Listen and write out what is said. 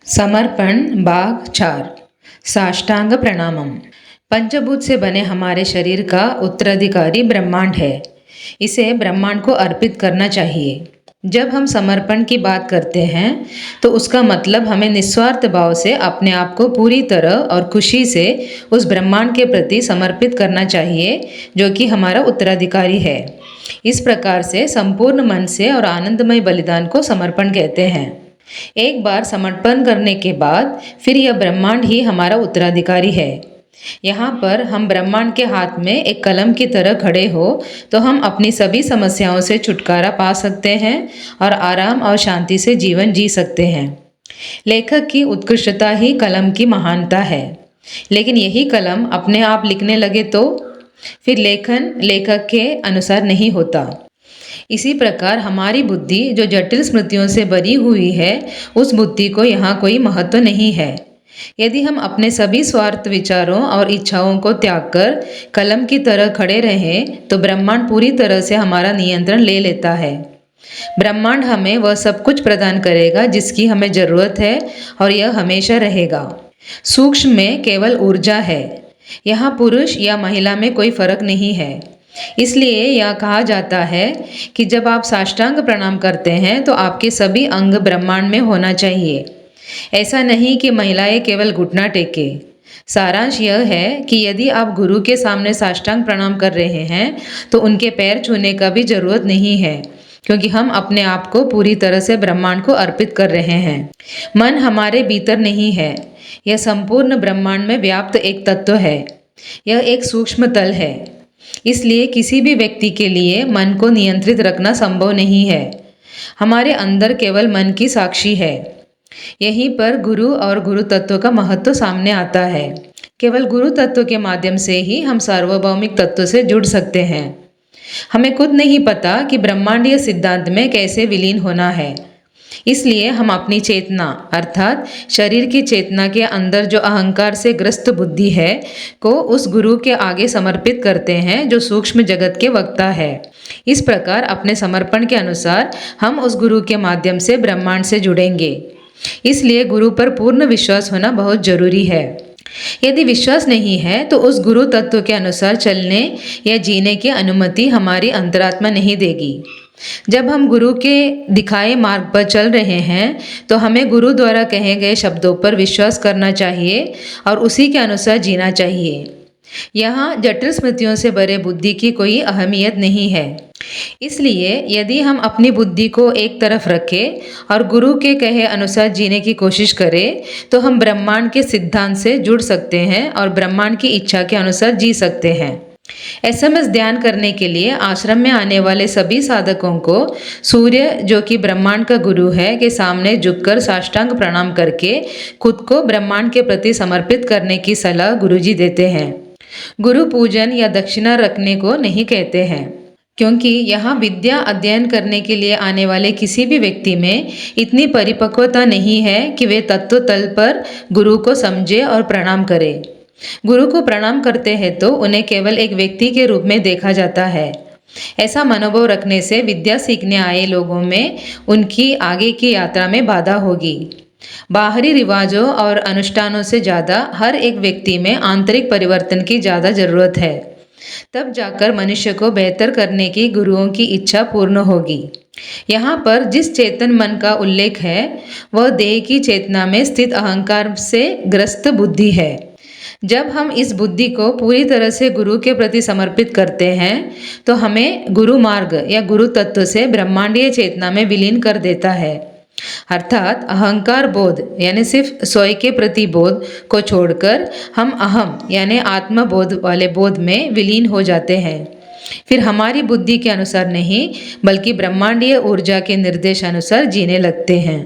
समर्पण भाग 4 साष्टांग प्रणामम। पंचभूत से बने हमारे शरीर का उत्तराधिकारी ब्रह्मांड है। इसे ब्रह्मांड को अर्पित करना चाहिए। जब हम समर्पण की बात करते हैं तो उसका मतलब हमें निस्वार्थ भाव से अपने आप को पूरी तरह और खुशी से उस ब्रह्मांड के प्रति समर्पित करना चाहिए जो कि हमारा उत्तराधिकारी है। इस प्रकार से संपूर्ण मन से और आनंदमय बलिदान को समर्पण कहते हैं। एक बार समर्पण करने के बाद फिर यह ब्रह्मांड ही हमारा उत्तराधिकारी है। यहाँ पर हम ब्रह्मांड के हाथ में एक कलम की तरह खड़े हो तो हम अपनी सभी समस्याओं से छुटकारा पा सकते हैं और आराम और शांति से जीवन जी सकते हैं। लेखक की उत्कृष्टता ही कलम की महानता है। लेकिन यही कलम अपने आप लिखने लगे तो फिर लेखन लेखक के अनुसार नहीं होता। इसी प्रकार हमारी बुद्धि जो जटिल स्मृतियों से भरी हुई है, उस बुद्धि को यहाँ कोई महत्व नहीं है। यदि हम अपने सभी स्वार्थ विचारों और इच्छाओं को त्याग कर कलम की तरह खड़े रहें तो ब्रह्मांड पूरी तरह से हमारा नियंत्रण ले लेता है। ब्रह्मांड हमें वह सब कुछ प्रदान करेगा जिसकी हमें ज़रूरत है और यह हमेशा रहेगा। सूक्ष्म में केवल ऊर्जा है। यहाँ पुरुष या महिला में कोई फर्क नहीं है। इसलिए यह कहा जाता है कि जब आप साष्टांग प्रणाम करते हैं तो आपके सभी अंग ब्रह्मांड में होना चाहिए। ऐसा नहीं कि महिलाएं केवल घुटना टेके। सारांश यह है कि यदि आप गुरु के सामने साष्टांग प्रणाम कर रहे हैं तो उनके पैर छूने का भी जरूरत नहीं है, क्योंकि हम अपने आप को पूरी तरह से ब्रह्मांड को अर्पित कर रहे हैं। मन हमारे भीतर नहीं है। यह संपूर्ण ब्रह्मांड में व्याप्त एक तत्व है। यह एक सूक्ष्म तल है। इसलिए किसी भी व्यक्ति के लिए मन को नियंत्रित रखना संभव नहीं है। हमारे अंदर केवल मन की साक्षी है। यहीं पर गुरु और गुरु तत्व का महत्व सामने आता है। केवल गुरु तत्व के माध्यम से ही हम सार्वभौमिक तत्व से जुड़ सकते हैं। हमें खुद नहीं पता कि ब्रह्मांडीय सिद्धांत में कैसे विलीन होना है। इसलिए हम अपनी चेतना अर्थात शरीर की चेतना के अंदर जो अहंकार से ग्रस्त बुद्धि है को उस गुरु के आगे समर्पित करते हैं जो सूक्ष्म जगत के वक्ता है। इस प्रकार अपने समर्पण के अनुसार हम उस गुरु के माध्यम से ब्रह्मांड से जुड़ेंगे। इसलिए गुरु पर पूर्ण विश्वास होना बहुत जरूरी है। यदि विश्वास नहीं है तो उस गुरु तत्व के अनुसार चलने या जीने की अनुमति हमारी अंतरात्मा नहीं देगी। जब हम गुरु के दिखाए मार्ग पर चल रहे हैं तो हमें गुरु द्वारा कहे गए शब्दों पर विश्वास करना चाहिए और उसी के अनुसार जीना चाहिए। यहाँ जटिल स्मृतियों से भरे बुद्धि की कोई अहमियत नहीं है। इसलिए यदि हम अपनी बुद्धि को एक तरफ रखें और गुरु के कहे अनुसार जीने की कोशिश करें तो हम ब्रह्मांड के सिद्धांत से जुड़ सकते हैं और ब्रह्मांड की इच्छा के अनुसार जी सकते हैं। एसएमएस ध्यान करने के लिए आश्रम में आने वाले सभी साधकों को सूर्य जो कि ब्रह्मांड का गुरु है के सामने झुककर साष्टांग प्रणाम करके खुद को ब्रह्मांड के प्रति समर्पित करने की सलाह गुरुजी देते हैं। गुरु पूजन या दक्षिणा रखने को नहीं कहते हैं, क्योंकि यहाँ विद्या अध्ययन करने के लिए आने वाले किसी भी व्यक्ति में इतनी परिपक्वता नहीं है कि वे तत्व तल पर गुरु को समझे और प्रणाम करे। गुरु को प्रणाम करते हैं तो उन्हें केवल एक व्यक्ति के रूप में देखा जाता है। ऐसा मनोभाव रखने से विद्या सीखने आए लोगों में उनकी आगे की यात्रा में बाधा होगी। बाहरी रिवाजों और अनुष्ठानों से ज़्यादा हर एक व्यक्ति में आंतरिक परिवर्तन की ज़्यादा ज़रूरत है। तब जाकर मनुष्य को बेहतर करने की गुरुओं की इच्छा पूर्ण होगी। यहाँ पर जिस चेतन मन का उल्लेख है वह देह की चेतना में स्थित अहंकार से ग्रस्त बुद्धि है। जब हम इस बुद्धि को पूरी तरह से गुरु के प्रति समर्पित करते हैं तो हमें गुरु मार्ग या गुरु तत्व से ब्रह्मांडीय चेतना में विलीन कर देता है। अर्थात अहंकार बोध यानी सिर्फ स्वयं के प्रति बोध को छोड़कर हम अहम यानी आत्मबोध वाले बोध में विलीन हो जाते हैं। फिर हमारी बुद्धि के अनुसार नहीं बल्कि ब्रह्मांडीय ऊर्जा के निर्देश अनुसार जीने लगते हैं।